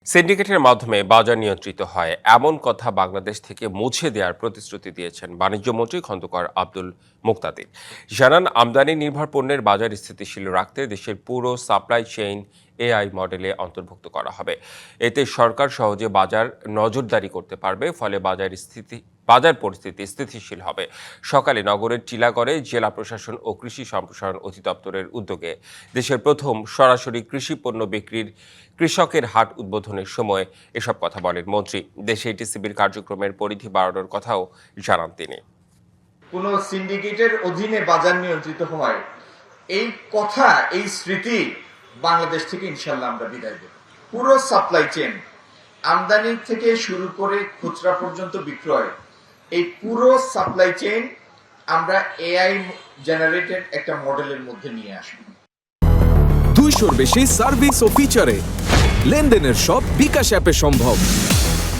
সিন্ডিকেটের মাধ্যমে বাজার নিয়ন্ত্রিত হয় এমন কথা বাংলাদেশ থেকে মুছে দেওয়ার প্রতিশ্রুতি দিয়েছেন বাণিজ্যমন্ত্রী খন্দকার আব্দুল মুক্তাদির। জানান, আমদানি নির্ভর পণ্যের বাজার স্থিতিশীল রাখতে দেশের পুরো সাপ্লাই চেইন এআই মডেলে অন্তর্ভুক্ত করা হবে। এতে সরকার সহজে বাজার নজরদারি করতে পারবে, ফলে বাজার পরিস্থিতি স্থিতিশীল হবে। সকালে নগরের টিলাগড়ে জেলা প্রশাসন ও কৃষি সম্প্রসারণ অধিদপ্তরের উদ্যোগে দেশের প্রথম সরাসরি কৃষি পণ্য বিক্রির কৃষকের হাট উদ্বোধনের সময় এসব কথা বলেন মন্ত্রী। দেশে টিসিবির কার্যক্রমের পরিধি বাড়ানোর কথাও জানান তিনি। কোন সিন্ডিকেটের অধীনে বাজার নিয়ন্ত্রিত হয়, এই কথা, এই স্মৃতি বাংলাদেশ থেকে ইনশাল্লাহ আমরা বিদায় দেব। পুরো সাপ্লাই চেইন, আমদানি থেকে শুরু করে খুচরা পর্যন্ত বিক্রয়, এই পুরো সাপ্লাই চেইন আমরা এআই জেনারেটেড একটা মডেলের মধ্যে নিয়ে আসব। 200-র বেশি সার্ভিস ও ফিচারে লেনদেনের সব বিকাশ অ্যাপে সম্ভব।